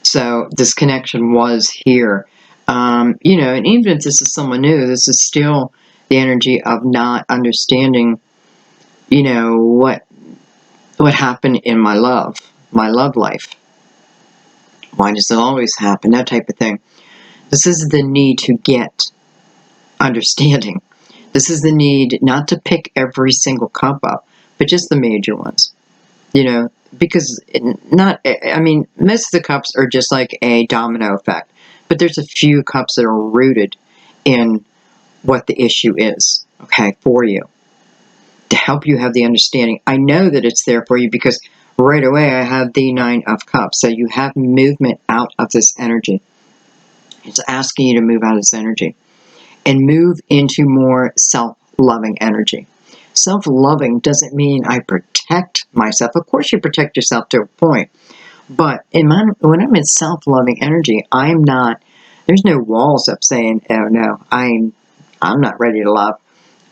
So this connection was here. And even if this is someone new, this is still the energy of not understanding, what happened in my love life. Why does it always happen? That type of thing. This is the need to get understanding. This is the need not to pick every single cup up, but just the major ones. Because most of the cups are just like a domino effect. But there's a few cups that are rooted in what the issue is, okay, for you. To help you have the understanding. I know that it's there for you because right away I have the Nine of Cups. So you have movement out of this energy. It's asking you to move out of this energy and move into more self-loving energy. Self-loving doesn't mean I protect myself. Of course you protect yourself to a point. But when I'm in self-loving energy, there's no walls up saying, oh no, I'm not ready to love.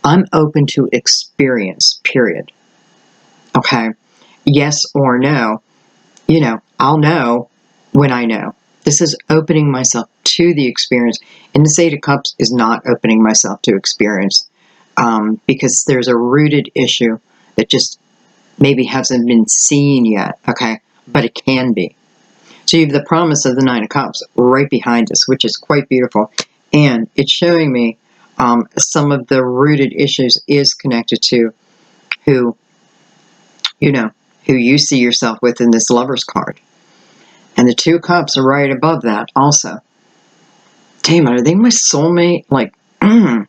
I'm open to experience, period. Okay? Yes or no, I'll know when I know. This is opening myself to the experience. And the Eight of Cups is not opening myself to experience because there's a rooted issue that just maybe hasn't been seen yet, okay? But it can be. So you have the promise of the Nine of Cups right behind us, which is quite beautiful. And it's showing me some of the rooted issues is connected to who you see yourself with in this Lover's card. And the Two of Cups are right above that also. Damn it, are they my soulmate? Like, damn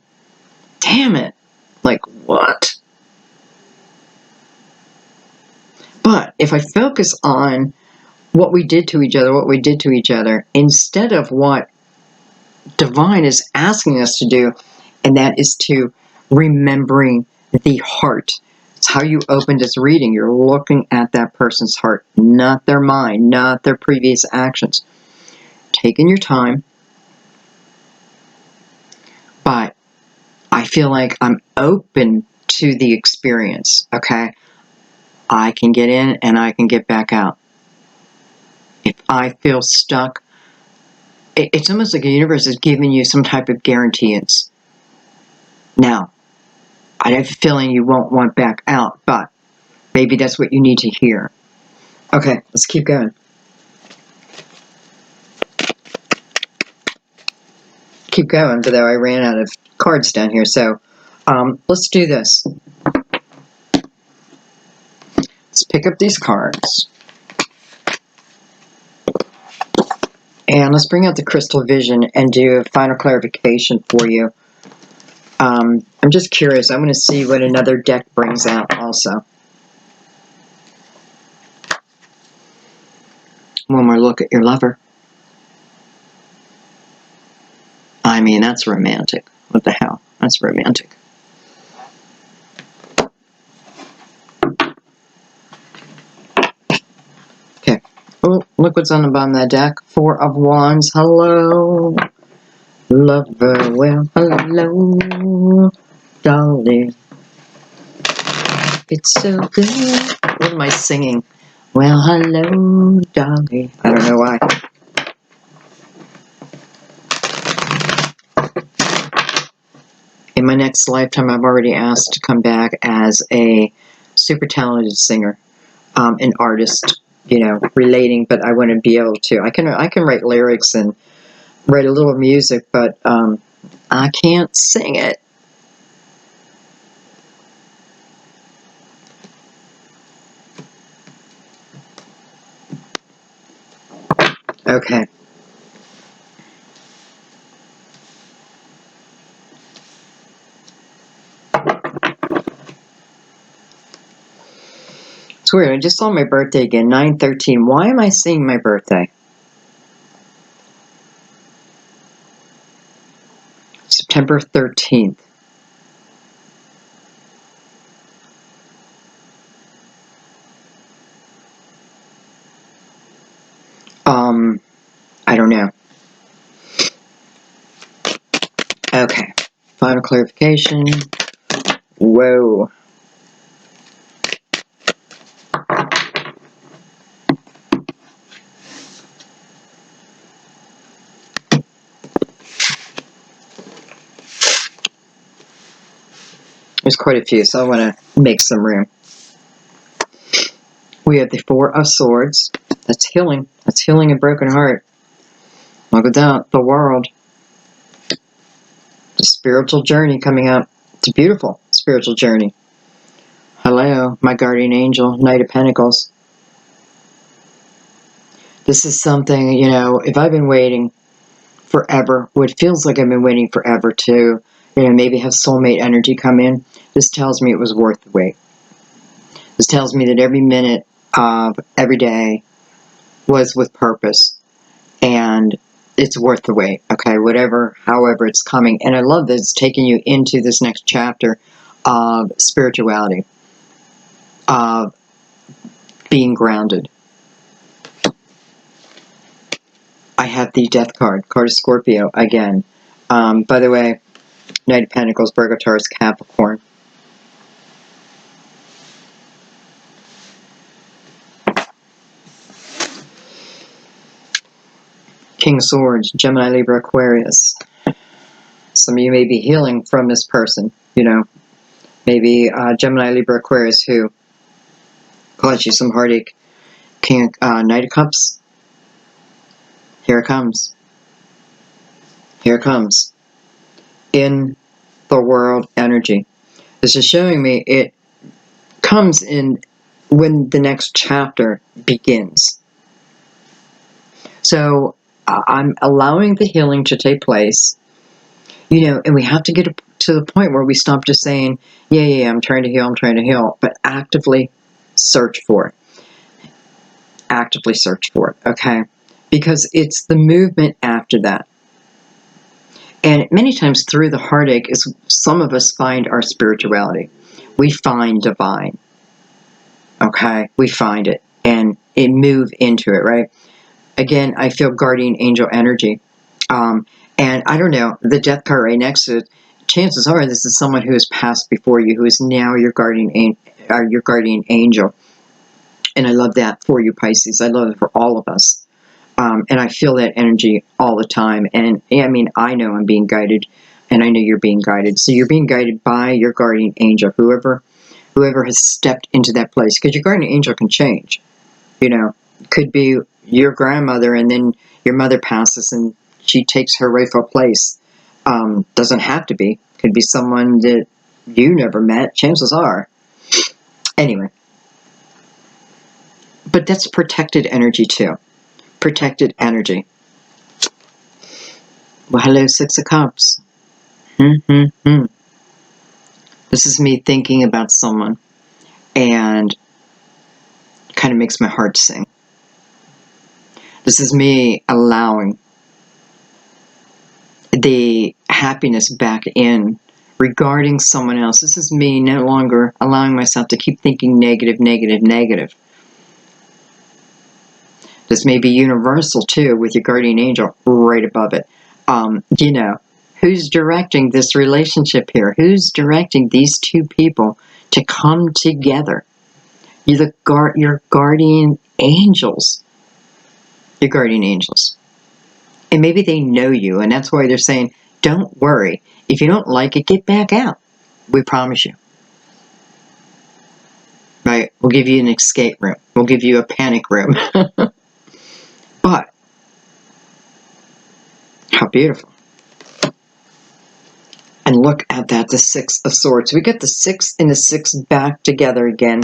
it. Like, what? But if I focus on what we did to each other, instead of what Divine is asking us to do, and that is to remembering the heart. It's how you opened this reading. You're looking at that person's heart, not their mind, not their previous actions. Taking your time. But I feel like I'm open to the experience, okay? I can get in and I can get back out. If I feel stuck, it's almost like the universe is giving you some type of guarantees. Now, I have a feeling you won't want back out, but maybe that's what you need to hear. Okay, let's keep going. Keep going, but though I ran out of cards down here, so let's do this. Let's pick up these cards. And let's bring out the crystal vision and do a final clarification for you. I'm just curious. I want to see what another deck brings out also. One more look at your lover. I mean, that's romantic. What the hell? That's romantic. Oh, look what's on the bottom of that deck. Four of Wands. Hello, lover. Well, hello, darling. It's so good. What am I singing? Well, hello, darling. I don't know why. In my next lifetime, I've already asked to come back as a super talented singer, an artist, relating, but I want to be able to. I can write lyrics and write a little music, but I can't sing it. Okay. It's weird. I just saw my birthday again, 9/13. Why am I seeing my birthday? September 13th. I don't know. Okay. Final clarification. Whoa. There's quite a few, so I want to make some room. We have the Four of Swords. That's healing. That's healing a broken heart. Look at that. The world. The spiritual journey coming up. It's a beautiful spiritual journey. Hello, my guardian angel, Knight of Pentacles. This is something, if I've been waiting forever, what feels like I've been waiting forever to, maybe have soulmate energy come in, this tells me it was worth the wait. This tells me that every minute of every day was with purpose, and it's worth the wait, okay? However it's coming. And I love that it's taking you into this next chapter of spirituality, of being grounded. I have the Death card of Scorpio again. By the way, Knight of Pentacles, Virgo, Taurus, Capricorn. King of Swords, Gemini, Libra, Aquarius. Some of you may be healing from this person, maybe Gemini, Libra, Aquarius, who caused you some heartache. Knight of Cups. Here it comes. Here it comes. In the world energy. This is showing me it comes in when the next chapter begins. So I'm allowing the healing to take place, and we have to get to the point where we stop just saying, yeah, I'm trying to heal, but actively search for it. Actively search for it, okay? Because it's the movement after that. And many times through the heartache is some of us find our spirituality. We find divine, okay? We find it and move into it, right? Again, I feel guardian angel energy. And I don't know, the Death card right next to it, chances are this is someone who has passed before you, who is now your guardian angel. And I love that for you, Pisces. I love it for all of us. And I feel that energy all the time. And I know I'm being guided, and I know you're being guided. So you're being guided by your guardian angel, whoever has stepped into that place. Because your guardian angel can change. Could be your grandmother, and then your mother passes and she takes her rightful place. Doesn't have to be. Could be someone that you never met, chances are. Anyway. But that's protected energy too. Protected energy. Well, hello, Six of Cups. This is me thinking about someone, and kind of makes my heart sing. This is me allowing the happiness back in regarding someone else. This is me no longer allowing myself to keep thinking negative. This may be universal too, with your guardian angel right above it. You know, who's directing this relationship here? Who's directing these two people to come together? You're your guardian angels. Your guardian angels. And maybe they know you, and that's why they're saying, don't worry. If you don't like it, get back out. We promise you. Right? We'll give you an escape room. We'll give you a panic room. But, how beautiful. And look at that, the Six of Swords. We get the 6 and the 6 back together again.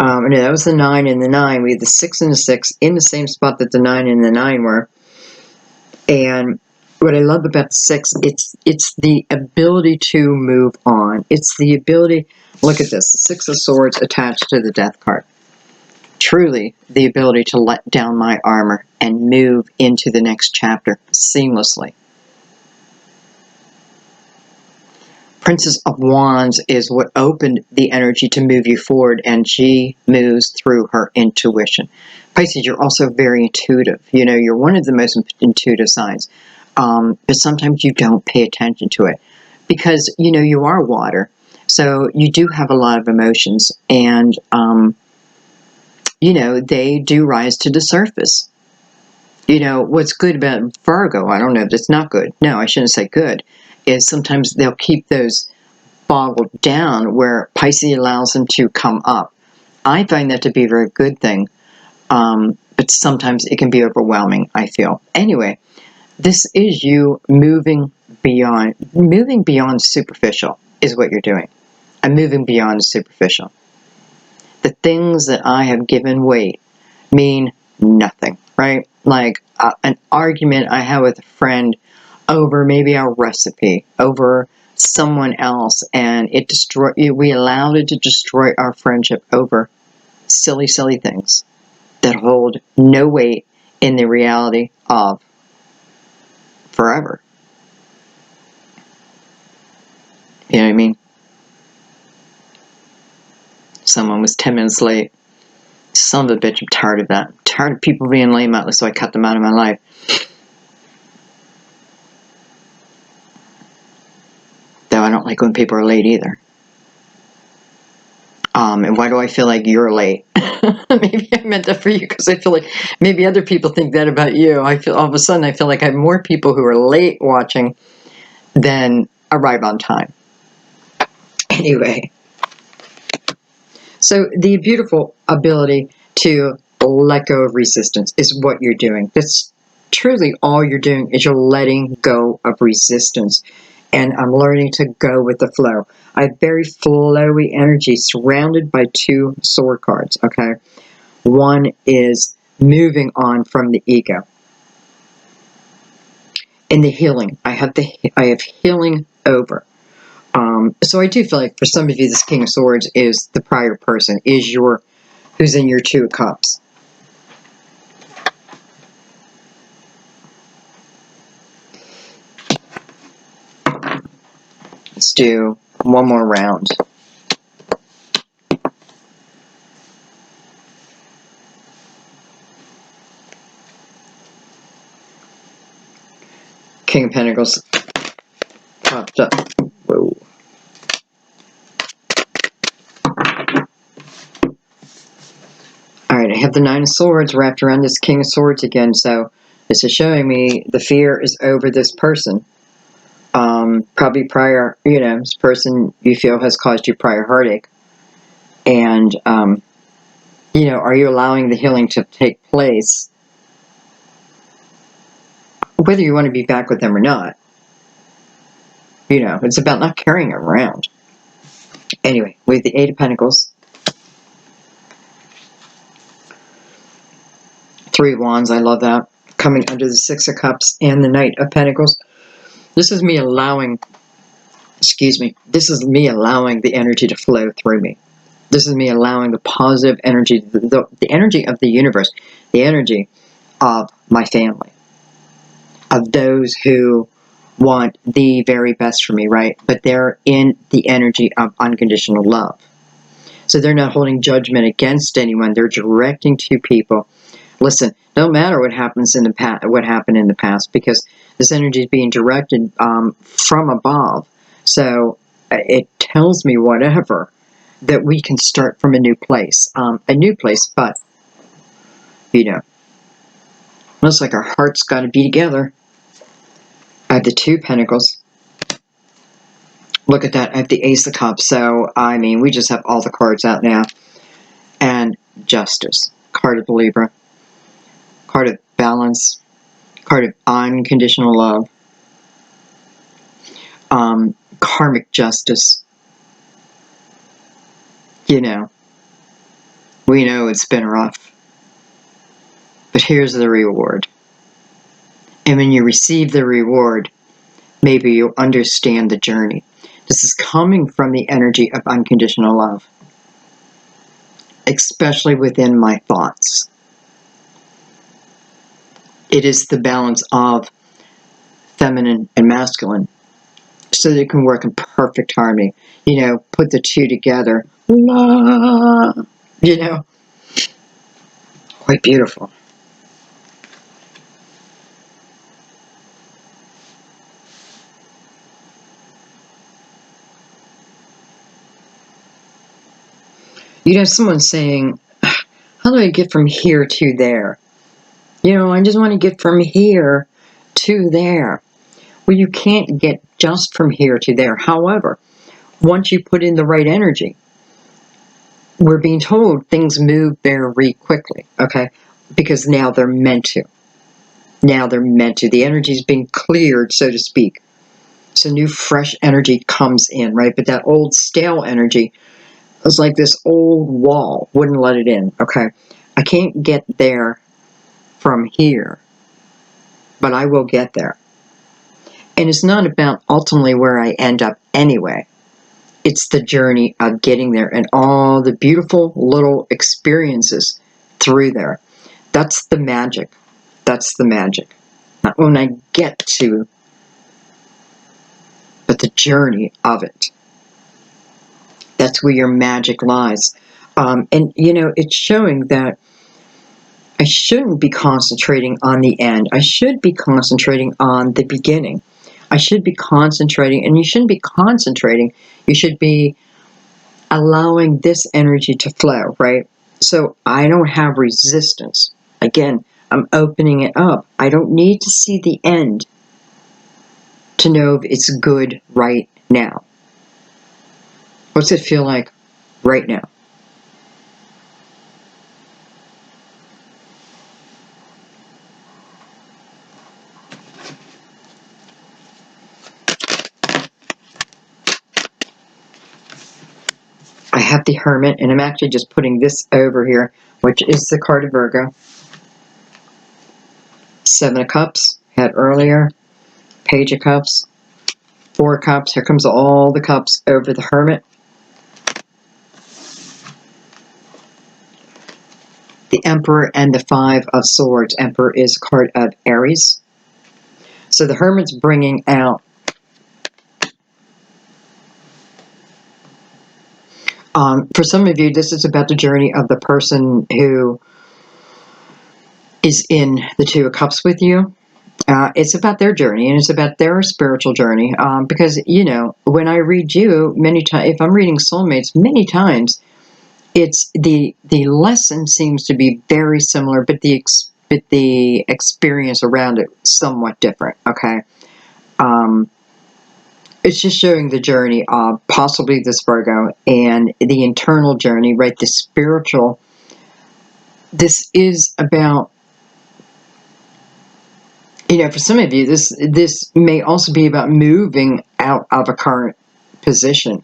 No, that was the 9 and the 9. We had the 6 and the 6 in the same spot that the 9 and the 9 were. And what I love about the 6, it's the ability to move on. It's the ability, look at this, the 6 of Swords attached to the Death card. Truly the ability to let down my armor and move into the next chapter seamlessly. Princess of Wands is what opened the energy to move you forward, and she moves through her intuition. Pisces, you're also very intuitive. You know, you're one of the most intuitive signs. But sometimes you don't pay attention to it because, you know, you are water. So you do have a lot of emotions, and, you know, they do rise to the surface. You know, what's good about Virgo, I don't know if it's not good. No, I shouldn't say good. Is sometimes they'll keep those bottled down where Pisces allows them to come up. I find that to be a very good thing, but sometimes it can be overwhelming, I feel. Anyway, this is you moving beyond superficial is what you're doing. I'm moving beyond superficial. The things that I have given weight mean nothing, right? Like an argument I had with a friend over maybe our recipe, over someone else, and we allowed it to destroy our friendship over silly things that hold no weight in the reality of forever. You know what I mean? Someone was 10 minutes late. Son of a bitch, I'm tired of that. I'm tired of people being lame, so I cut them out of my life. Though I don't like when people are late either. And why do I feel like you're late? Maybe I meant that for you because I feel like maybe other people think that about you. I feel all of a sudden I feel like I have more people who are late watching than arrive on time. Anyway, so the beautiful ability to let go of resistance is what you're doing. That's truly all you're doing is you're letting go of resistance. And I'm learning to go with the flow. I have very flowy energy surrounded by 2 sword cards, okay? One is moving on from the ego. In the healing, I have healing over. So I do feel like for some of you, this King of Swords is the prior person, is who's in your 2 of Cups. Let's do one more round. King of Pentacles popped up. Whoa. Alright, I have the 9 of Swords wrapped around this King of Swords again, so this is showing me the fear is over this person. Probably prior, you know, this person you feel has caused you prior heartache. And, you know, are you allowing the healing to take place? Whether you want to be back with them or not. You know, it's about not carrying them around. Anyway, we have the 8 of Pentacles. 3 of Wands, I love that. Coming under the 6 of Cups and the Knight of Pentacles. This is me allowing, this is me allowing the energy to flow through me. This is me allowing the positive energy, the energy of the universe, the energy of my family, of those who want the very best for me, right? But they're in the energy of unconditional love. So they're not holding judgment against anyone. They're directing to people Listen, no matter what happens in the past, what happened in the past, because this energy is being directed from above. So it tells me whatever, that we can start from a new place, but you know, looks like our hearts got to be together. I have the Two Pentacles. Look at that. I have the Ace of Cups. So, I mean, we just have all the cards out now. And Justice. Card of the Libra. Card of balance. Card of unconditional love. Karmic justice. You know, we know it's been rough. But here's the reward. And when you receive the reward, maybe you'll understand the journey. This is coming from the energy of unconditional love, especially within my thoughts. It is the balance of feminine and masculine, so they can work in perfect harmony. You know, put the two together. La, you know, quite beautiful. You'd have someone saying, how do I get from here to there? You know, I just want to get from here to there. Well, you can't get just from here to there. However, once you put in the right energy, we're being told things move very quickly, okay? Because now they're meant to. Now they're meant to. The energy is being cleared, so to speak. So new, fresh energy comes in, right? But that old, stale energy is like this old wall, wouldn't let it in, okay? I can't get there from here, but I will get there. And it's not about ultimately where I end up anyway. It's the journey of getting there and all the beautiful little experiences through there. That's the magic. That's the magic. Not when I get to, but the journey of it. That's where your magic lies. And, you know, it's showing that I shouldn't be concentrating on the end. I should be concentrating on the beginning. I should be concentrating, and you shouldn't be concentrating. You should be allowing this energy to flow, right? So I don't have resistance. Again, I'm opening it up. I don't need to see the end to know if it's good right now. What's it feel like right now? I have the Hermit, and I'm actually just putting this over here, which is the card of Virgo. Seven of Cups, had earlier. Page of Cups. Four of Cups. Here comes all the cups over the Hermit. The Emperor and the Five of Swords. Emperor is a card of Aries. So the Hermit's bringing out for some of you, this is about the journey of the person who is in the Two of Cups with you. It's about their journey, and it's about their spiritual journey. Because, you know, when I read you, many times, if I'm reading soulmates, many times, it's the lesson seems to be very similar, but the experience around it somewhat different. Okay. It's just showing the journey of possibly this Virgo and the internal journey, right? The spiritual. This is about, you know, for some of you, this may also be about moving out of a current position.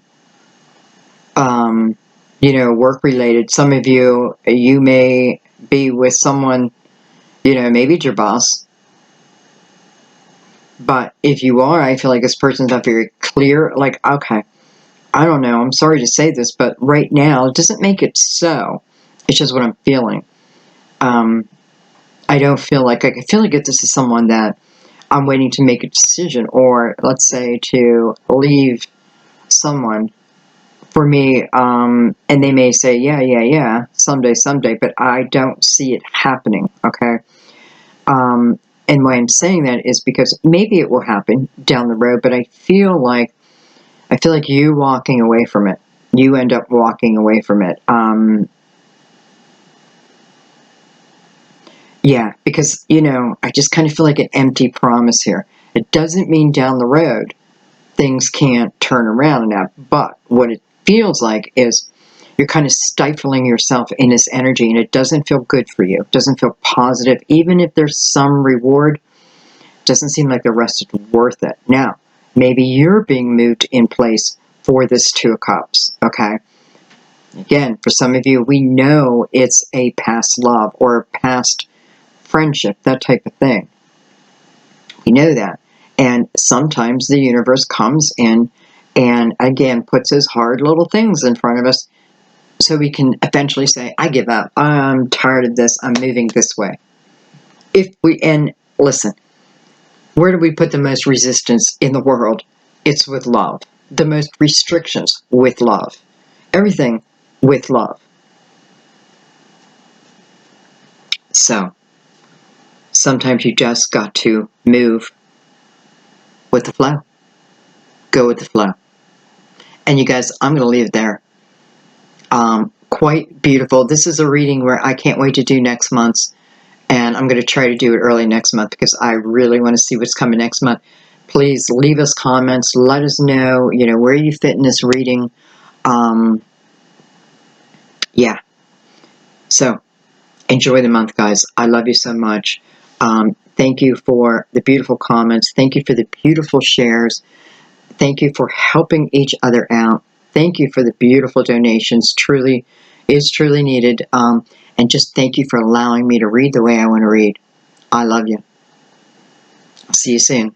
You know, work related. Some of you, you may be with someone, you know, maybe it's your boss. But if you are, I feel like this person's not very clear. Like, okay, I don't know. I'm sorry to say this, but right now, it doesn't make it so. It's just what I'm feeling. I don't feel like, I feel like if this is someone that I'm waiting to make a decision, or let's say to leave someone for me, and they may say, yeah, someday, but I don't see it happening, okay? And why I'm saying that is because maybe it will happen down the road, but I feel like you walking away from it. You end up walking away from it. Yeah, because, I just kind of feel like an empty promise here. It doesn't mean down the road things can't turn around now, but what it feels like is you're kind of stifling yourself in this energy, and it doesn't feel good for you. It doesn't feel positive. Even if there's some reward, it doesn't seem like the rest is worth it. Now, maybe you're being moved in place for this Two of Cups, okay? Again, for some of you, we know it's a past love or a past friendship, that type of thing. We know that. And sometimes the universe comes in and, again, puts those hard little things in front of us so we can eventually say, I give up. I'm tired of this. I'm moving this way. And listen, where do we put the most resistance in the world? It's with love. The most restrictions with love. Everything with love. So, sometimes you just got to move with the flow. Go with the flow. And you guys, I'm going to leave it there. Quite beautiful. This is a reading where I can't wait to do next month's. And I'm going to try to do it early next month because I really want to see what's coming next month. Please leave us comments. Let us know, where you fit in this reading. Yeah. So, enjoy the month, guys. I love you so much. Thank you for the beautiful comments. Thank you for the beautiful shares. Thank you for helping each other out. Thank you for the beautiful donations. Truly is truly needed. And just thank you for allowing me to read the way I want to read. I love you. See you soon.